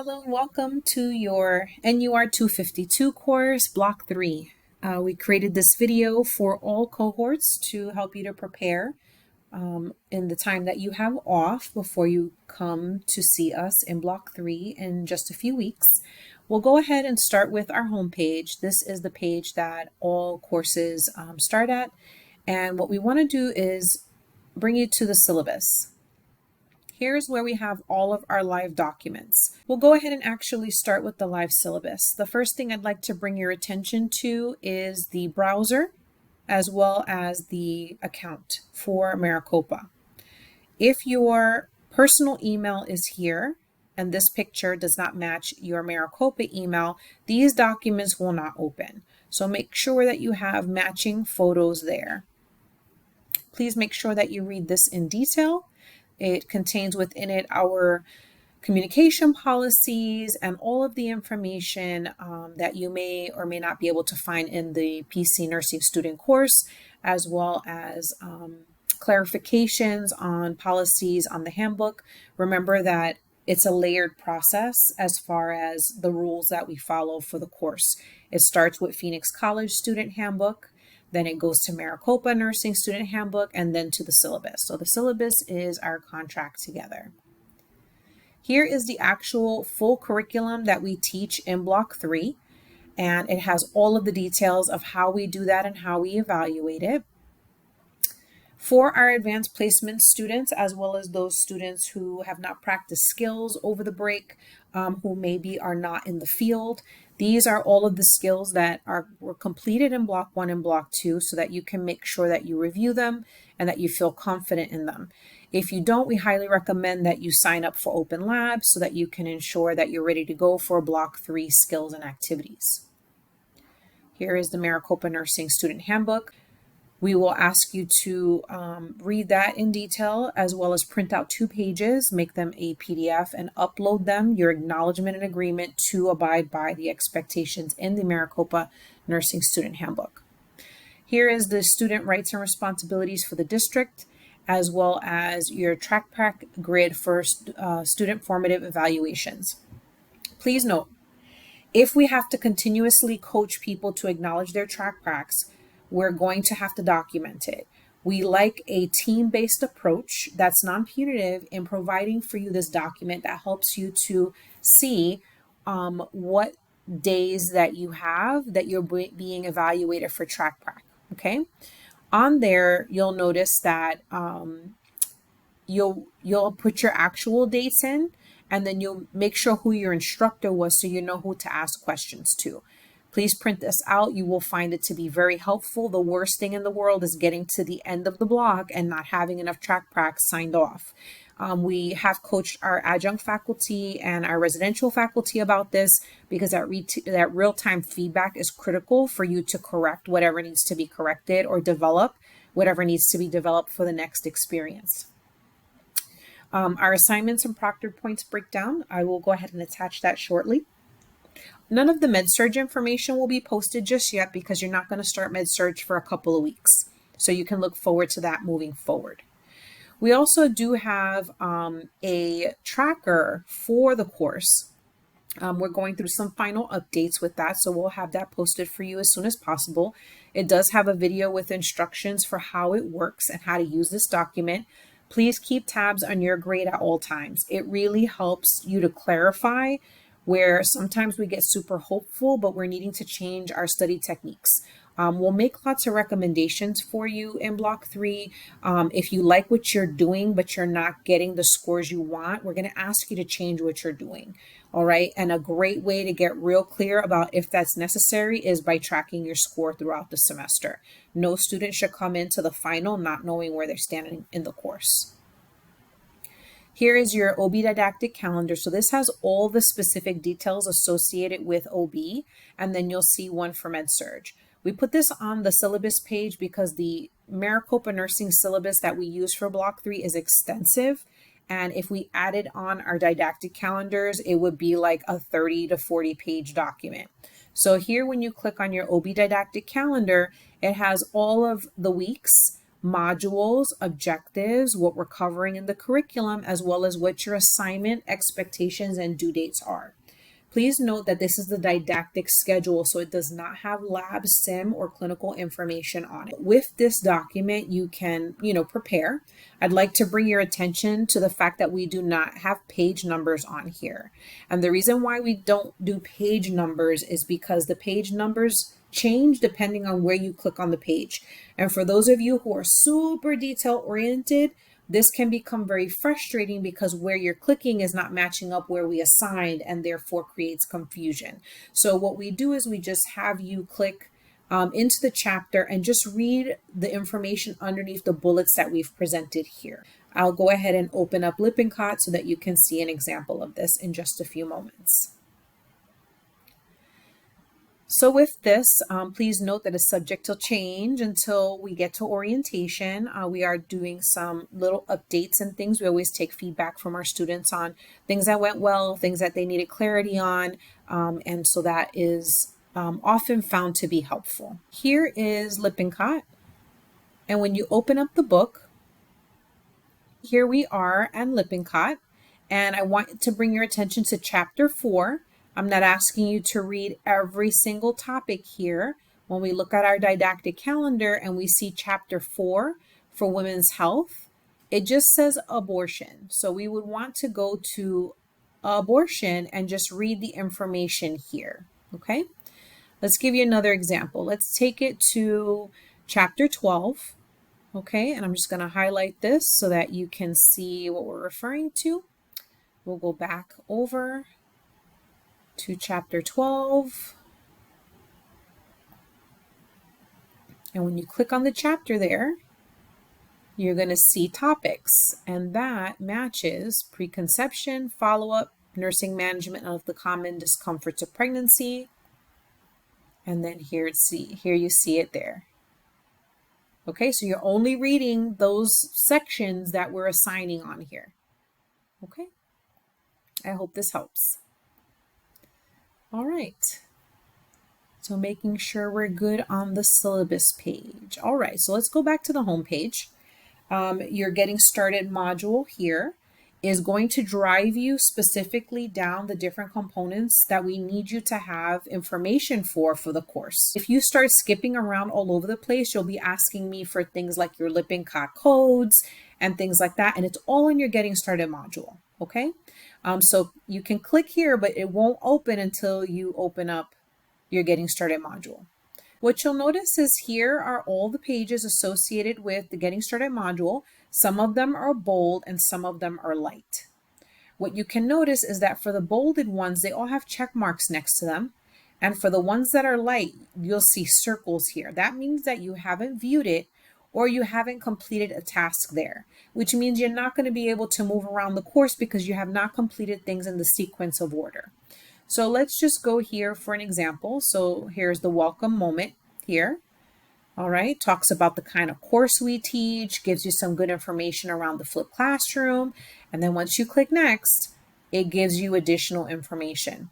Hello and welcome to your NUR 252 course, Block 3. We created this video for all cohorts to help you to prepare in the time that you have off before you come to see us in Block 3 in just a few weeks. We'll go ahead and start with our home page. This is the page that all courses start at. And what we want to do is bring you to the syllabus. Here's where we have all of our live documents. We'll go ahead and actually start with the live syllabus. The first thing I'd like to bring your attention to is the browser as well as the account for Maricopa. If your personal email is here and this picture does not match your Maricopa email, these documents will not open. So make sure that you have matching photos there. Please make sure that you read this in detail. It contains within it our communication policies and all of the information that you may or may not be able to find in the PC Nursing Student course, as well as clarifications on policies on the handbook. Remember that it's a layered process as far as the rules that we follow for the course. It starts with Phoenix College Student Handbook. Then it goes to Maricopa Nursing Student Handbook, and then to the syllabus. So the syllabus is our contract together. Here is the actual full curriculum that we teach in Block 3, and it has all of the details of how we do that and how we evaluate it. For our advanced placement students, as well as those students who have not practiced skills over the break, who maybe are not in the field, these are all of the skills that were completed in Block 1 and Block 2 so that you can make sure that you review them and that you feel confident in them. If you don't, we highly recommend that you sign up for Open Labs so that you can ensure that you're ready to go for Block 3 skills and activities. Here is the Maricopa Nursing Student Handbook. We will ask you to read that in detail, as well as print out 2 pages, make them a PDF, and upload them, your acknowledgement and agreement to abide by the expectations in the Maricopa Nursing Student Handbook. Here is the student rights and responsibilities for the district, as well as your track grid for student formative evaluations. Please note, if we have to continuously coach people to acknowledge their track packs, we're going to have to document it. We like a team-based approach that's non-punitive in providing for you this document that helps you to see what days that you have that you're being evaluated for track prac. Okay, on there you'll notice that you'll put your actual dates in, and then you'll make sure who your instructor was so you know who to ask questions to. Please print this out. You will find it to be very helpful. The worst thing in the world is getting to the end of the block and not having enough track pracs signed off. We have coached our adjunct faculty and our residential faculty about this because that real-time feedback is critical for you to correct whatever needs to be corrected or develop whatever needs to be developed for the next experience. Our assignments and proctored points breakdown, I will go ahead and attach that shortly. None of the med-surg information will be posted just yet because you're not going to start med-surg for a couple of weeks. So you can look forward to that moving forward. We also do have a tracker for the course. We're going through some final updates with that, so we'll have that posted for you as soon as possible. It does have a video with instructions for how it works and how to use this document. Please keep tabs on your grade at all times. It really helps you to clarify where sometimes we get super hopeful, but we're needing to change our study techniques. We'll make lots of recommendations for you in Block 3. If you like what you're doing, but you're not getting the scores you want, we're going to ask you to change what you're doing. All right. And a great way to get real clear about if that's necessary is by tracking your score throughout the semester. No student should come into the final not knowing where they're standing in the course. Here is your OB didactic calendar. So this has all the specific details associated with OB, and then you'll see one for med-surg. We put this on the syllabus page because the Maricopa nursing syllabus that we use for Block 3 is extensive. And if we added on our didactic calendars, it would be like a 30 to 40 page document. So here, when you click on your OB didactic calendar, it has all of the weeks modules, objectives, what we're covering in the curriculum, as well as what your assignment expectations and due dates are. Please note that this is the didactic schedule, so it does not have lab, sim, or clinical information on it. With this document, you can, prepare. I'd like to bring your attention to the fact that we do not have page numbers on here. And the reason why we don't do page numbers is because the page numbers change depending on where you click on the page. And for those of you who are super detail oriented, this can become very frustrating because where you're clicking is not matching up where we assigned and therefore creates confusion. So what we do is we just have you click into the chapter and just read the information underneath the bullets that we've presented here. I'll go ahead and open up Lippincott so that you can see an example of this in just a few moments. So with this, please note that it's subject to change until we get to orientation. We are doing some little updates and things. We always take feedback from our students on things that went well, things that they needed clarity on, and so that is often found to be helpful. Here is Lippincott, and when you open up the book, here we are at Lippincott, and I want to bring your attention to chapter 4. I'm not asking you to read every single topic here. When we look at our didactic calendar and we see chapter 4 for women's health, it just says abortion. So we would want to go to abortion and just read the information here, okay? Let's give you another example. Let's take it to chapter 12, okay? And I'm just gonna highlight this so that you can see what we're referring to. We'll go back over to chapter 12. And when you click on the chapter there, you're going to see topics, and that matches preconception, follow-up, nursing management of the common discomforts of pregnancy. And then here you see it there. Okay, so you're only reading those sections that we're assigning on here. Okay, I hope this helps. All right, so making sure we're good on the syllabus page. All right, so let's go back to the home page. Your Getting Started module here is going to drive you specifically down the different components that we need you to have information for the course. If you start skipping around all over the place, you'll be asking me for things like your Lippincott codes and things like that, and it's all in your Getting Started module, okay? So you can click here, but it won't open until you open up your Getting Started module. What you'll notice is here are all the pages associated with the Getting Started module. Some of them are bold and some of them are light. What you can notice is that for the bolded ones, they all have check marks next to them. And for the ones that are light, you'll see circles here. That means that you haven't viewed it or you haven't completed a task there, which means you're not going to be able to move around the course because you have not completed things in the sequence of order. So let's just go here for an example. So here's the welcome moment here. All right, talks about the kind of course we teach, gives you some good information around the flipped classroom. And then once you click next, it gives you additional information.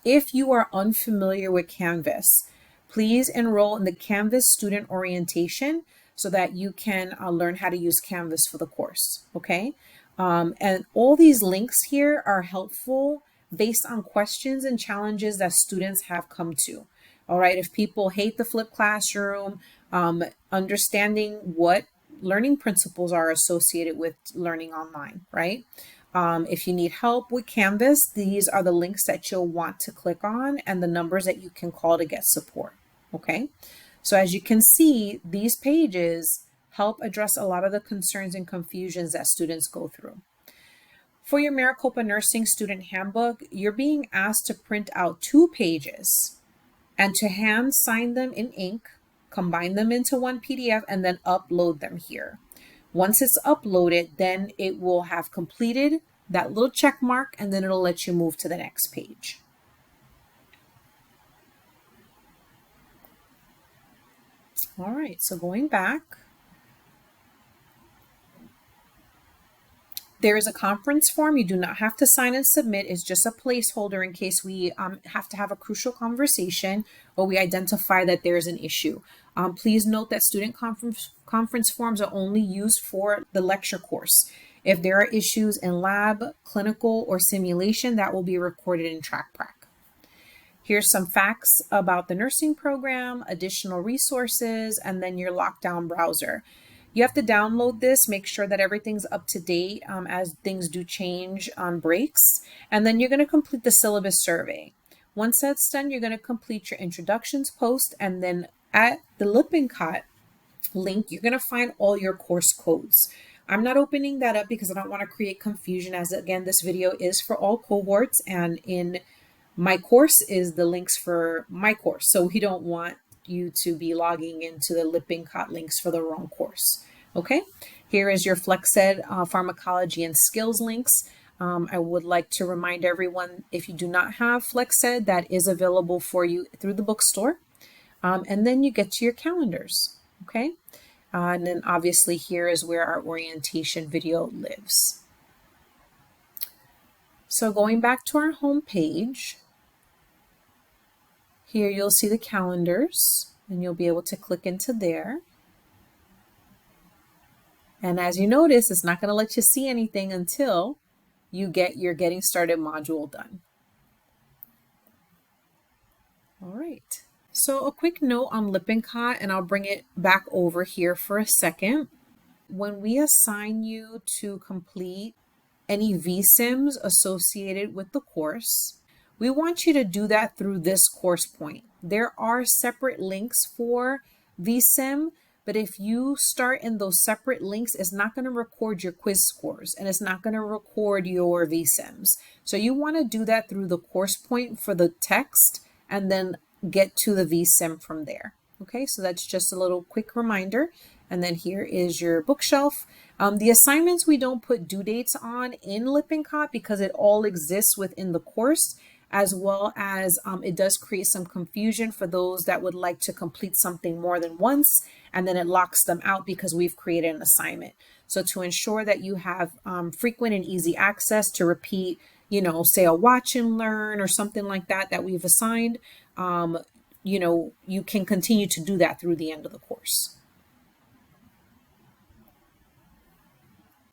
If you are unfamiliar with Canvas, please enroll in the Canvas Student Orientation so that you can learn how to use Canvas for the course, okay? And all these links here are helpful based on questions and challenges that students have come to. All right, if people hate the flipped classroom, understanding what learning principles are associated with learning online, right? If you need help with Canvas, these are the links that you'll want to click on and the numbers that you can call to get support, okay? So as you can see, these pages help address a lot of the concerns and confusions that students go through. For your Maricopa Nursing Student Handbook, you're being asked to print out 2 pages and to hand sign them in ink, combine them into one PDF, and then upload them here. Once it's uploaded, then it will have completed that little check mark, and then it'll let you move to the next page. All right, so going back, there is a conference form. You do not have to sign and submit. It's just a placeholder in case we have to have a crucial conversation or we identify that there is an issue. Please note that student conference forms are only used for the lecture course. If there are issues in lab, clinical, or simulation, that will be recorded in TrackPrac. Here's some facts about the nursing program, additional resources, and then your lockdown browser. You have to download this, make sure that everything's up to date as things do change on breaks, and then you're going to complete the syllabus survey. Once that's done, you're going to complete your introductions post, and then at the Lippincott link, you're going to find all your course codes. I'm not opening that up because I don't want to create confusion, as again, this video is for all cohorts, and in my course is the links for my course. So we don't want you to be logging into the Lippincott links for the wrong course. Okay, here is your FlexEd pharmacology and skills links. I would like to remind everyone, if you do not have FlexEd, that is available for you through the bookstore. And then you get to your calendars, okay? And then obviously here is where our orientation video lives. So going back to our home page, here you'll see the calendars and you'll be able to click into there. And as you notice, it's not going to let you see anything until you get your Getting Started module done. All right. So a quick note on Lippincott, and I'll bring it back over here for a second. When we assign you to complete any VSIMs associated with the course, we want you to do that through this course point. There are separate links for VSIM, but if you start in those separate links, it's not going to record your quiz scores and it's not going to record your VSIMs. So you want to do that through the course point for the text and then get to the VSIM from there. Okay, so that's just a little quick reminder. And then here is your bookshelf. The assignments we don't put due dates on in Lippincott because it all exists within the course, as well as it does create some confusion for those that would like to complete something more than once, and then it locks them out because we've created an assignment. So to ensure that you have frequent and easy access to repeat, say a watch and learn or something like that that we've assigned, you can continue to do that through the end of the course.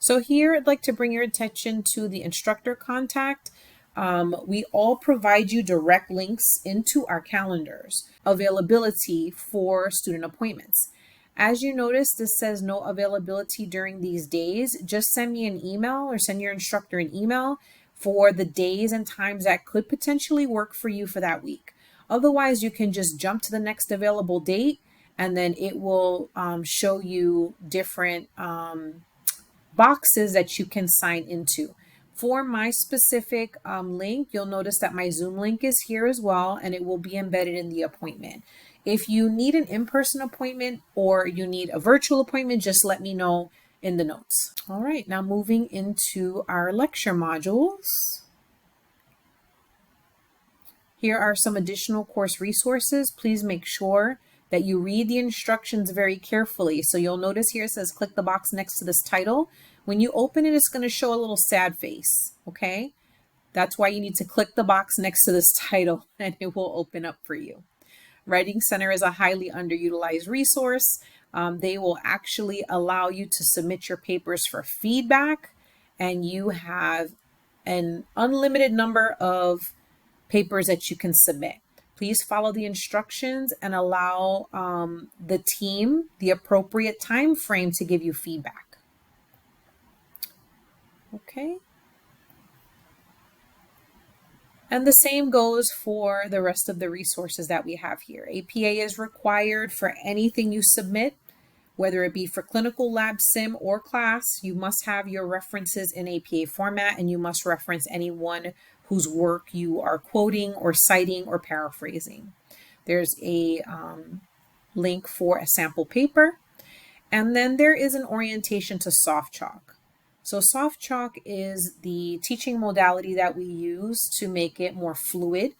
So here I'd like to bring your attention to the instructor contact. We all provide you direct links into our calendars, availability for student appointments. As you notice, this says no availability during these days. Just send me an email or send your instructor an email for the days and times that could potentially work for you for that week. Otherwise, you can just jump to the next available date and then it will show you different boxes that you can sign into. For my specific link, you'll notice that my Zoom link is here as well, and it will be embedded in the appointment. If you need an in-person appointment or you need a virtual appointment, just let me know in the notes. All right, now moving into our lecture modules. Here are some additional course resources. Please make sure that you read the instructions very carefully. So you'll notice here it says click the box next to this title. When you open it, it's going to show a little sad face, okay? That's why you need to click the box next to this title and it will open up for you. Writing Center is a highly underutilized resource. They will actually allow you to submit your papers for feedback, and you have an unlimited number of papers that you can submit. Please follow the instructions and allow the team the appropriate time frame to give you feedback. Okay. And the same goes for the rest of the resources that we have here. APA is required for anything you submit, whether it be for clinical lab sim or class. You must have your references in APA format, and you must reference anyone whose work you are quoting or citing or paraphrasing. There's a link for a sample paper. And then there is an orientation to soft chalk. So soft chalk is the teaching modality that we use to make it more fluid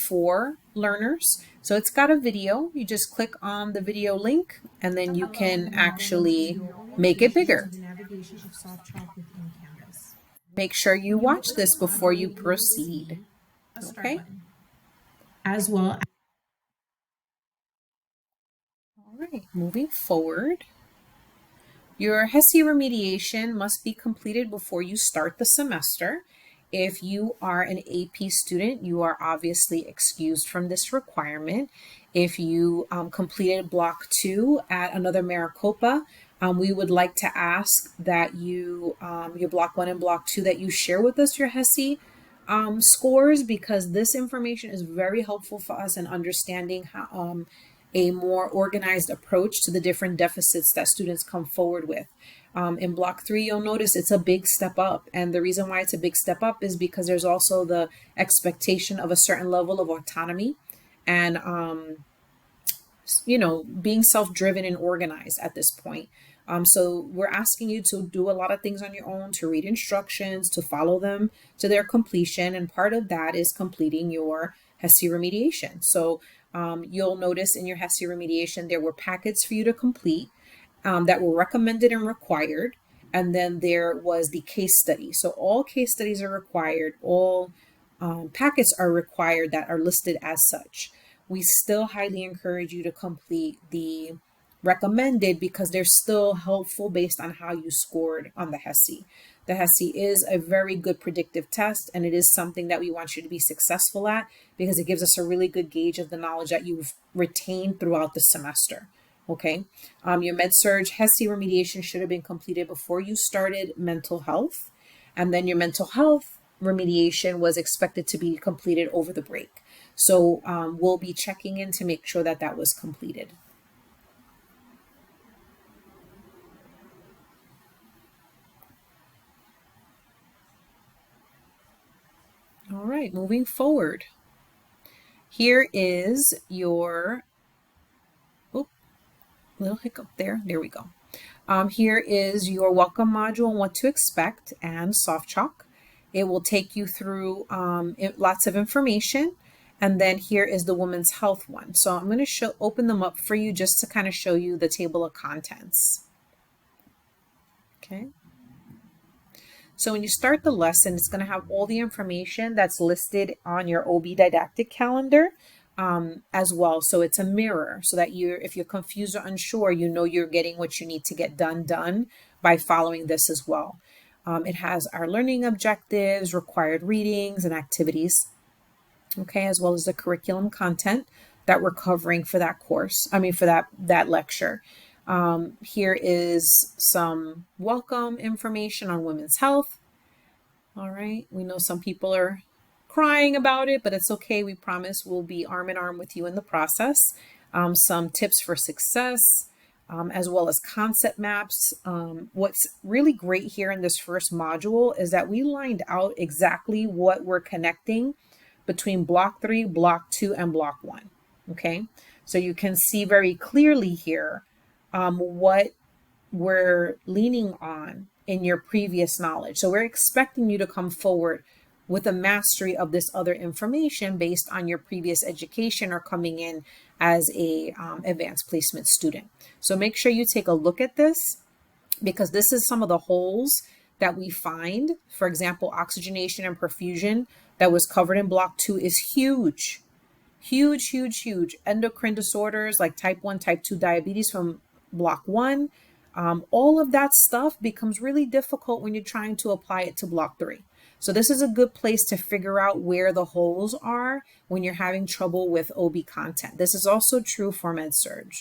for learners. So it's got a video. You just click on the video link and then you can actually make it bigger. Make sure you watch this before you proceed. Okay? As well. right, moving forward. Your HESI remediation must be completed before you start the semester. If you are an AP student, you are obviously excused from this requirement. If you completed Block 2 at another Maricopa, we would like to ask that you, your Block 1 and Block 2, that you share with us your HESI scores, because this information is very helpful for us in understanding how, a more organized approach to the different deficits that students come forward with. In Block 3, you'll notice it's a big step up. And the reason why it's a big step up is because there's also the expectation of a certain level of autonomy and, being self-driven and organized at this point. So we're asking you to do a lot of things on your own, to read instructions, to follow them to their completion. And part of that is completing your HESI remediation. So you'll notice in your HESI remediation, there were packets for you to complete that were recommended and required. And then there was the case study. So all case studies are required. All packets are required that are listed as such. We still highly encourage you to complete the recommended because they're still helpful based on how you scored on the HESI. The HESI is a very good predictive test, and it is something that we want you to be successful at because it gives us a really good gauge of the knowledge that you've retained throughout the semester. Okay, your Med-Surg HESI remediation should have been completed before you started mental health, and then your mental health remediation was expected to be completed over the break. So we'll be checking in to make sure that that was completed. All right, moving forward. Here is your, little hiccup there. There we go. Here is your welcome module and what to expect and soft chalk. It will take you through lots of information. And then here is the women's health one. So I'm going to open them up for you just to kind of show you the table of contents. Okay. So when you start the lesson, it's going to have all the information that's listed on your OB didactic calendar as well. So it's a mirror so that if you're confused or unsure, you know you're getting what you need to get done by following this as well. It has our learning objectives, required readings and activities, okay, as well as the curriculum content that we're covering for that course. For that lecture. Here is some welcome information on women's health. All right, we know some people are crying about it, but it's okay. We promise we'll be arm in arm with you in the process. Some tips for success, as well as concept maps. What's really great here in this first module is that we lined out exactly what we're connecting between Block 3, Block 2, and Block 1. Okay, so you can see very clearly here what we're leaning on in your previous knowledge. So we're expecting you to come forward with a mastery of this other information based on your previous education or coming in as a advanced placement student. So make sure you take a look at this because this is some of the holes that we find. For example, oxygenation and perfusion that was covered in Block 2 is huge. Huge. Endocrine disorders like type 1, type 2 diabetes from Block 1. All of that stuff becomes really difficult when you're trying to apply it to Block 3. So this is a good place to figure out where the holes are when you're having trouble with OB content. This is also true for Med-Surg.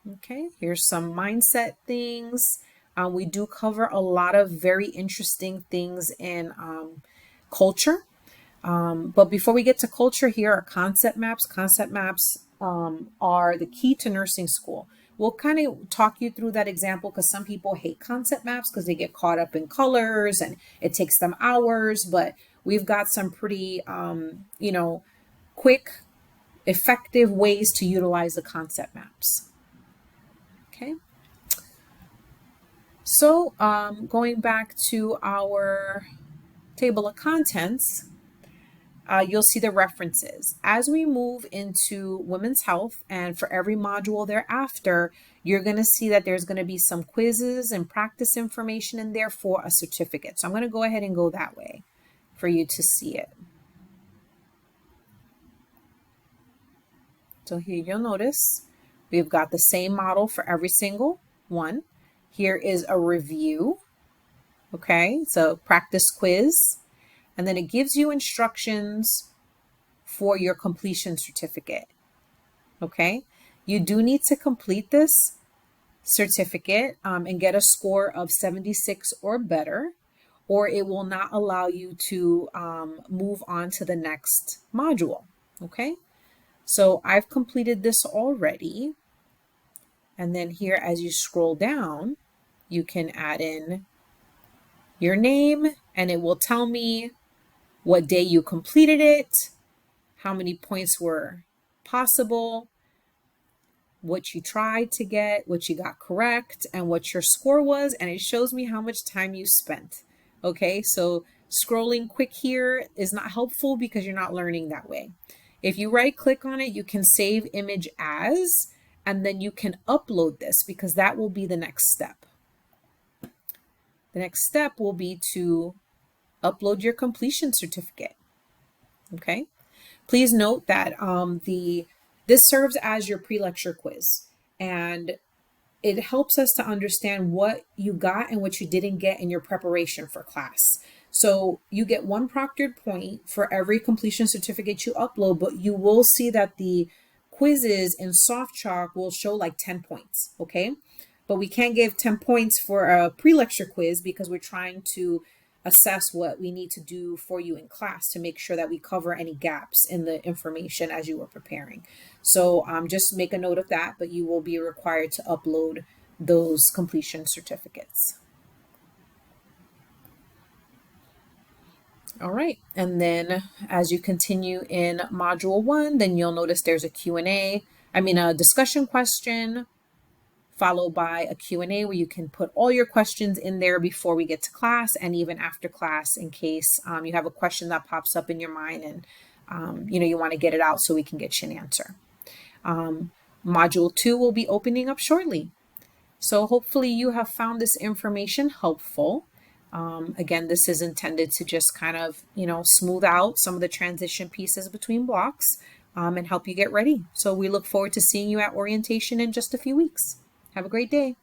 Okay, here's some mindset things. We do cover a lot of very interesting things in culture. But before we get to culture, here are concept maps. Concept maps are the key to nursing school. We'll kind of talk you through that example because some people hate concept maps because they get caught up in colors and it takes them hours. But we've got some pretty, quick, effective ways to utilize the concept maps. Okay. So going back to our table of contents, you'll see the references. As we move into women's health and for every module thereafter, you're going to see that there's going to be some quizzes and practice information in there for a certificate. So I'm going to go ahead and go that way for you to see it. So here you'll notice we've got the same model for every single one. Here is a review. Okay, so practice quiz. And then it gives you instructions for your completion certificate. Okay, you do need to complete this certificate and get a score of 76 or better, or it will not allow you to move on to the next module. Okay, so I've completed this already. And then here, as you scroll down, you can add in your name and it will tell me what day you completed it, how many points were possible, what you tried to get, what you got correct, and what your score was, and it shows me how much time you spent. Okay, so scrolling quick here is not helpful because you're not learning that way. If you right click on it, you can save image as, and then you can upload this because that will be the next step. The next step will be to upload your completion certificate. Okay, please note that this serves as your pre-lecture quiz, and it helps us to understand what you got and what you didn't get in your preparation for class. So you get 1 proctored point for every completion certificate you upload, but you will see that the quizzes in soft chalk will show like 10 points, okay? But we can't give 10 points for a pre-lecture quiz because we're trying to assess what we need to do for you in class to make sure that we cover any gaps in the information as you were preparing. So just make a note of that, but you will be required to upload those completion certificates. All right, and then as you continue in module 1, then you'll notice there's a a discussion question, followed by a Q&A where you can put all your questions in there before we get to class and even after class in case you have a question that pops up in your mind and you want to get it out so we can get you an answer. Module 2 will be opening up shortly. So hopefully you have found this information helpful. Again, this is intended to just kind of, smooth out some of the transition pieces between blocks and help you get ready. So we look forward to seeing you at orientation in just a few weeks. Have a great day.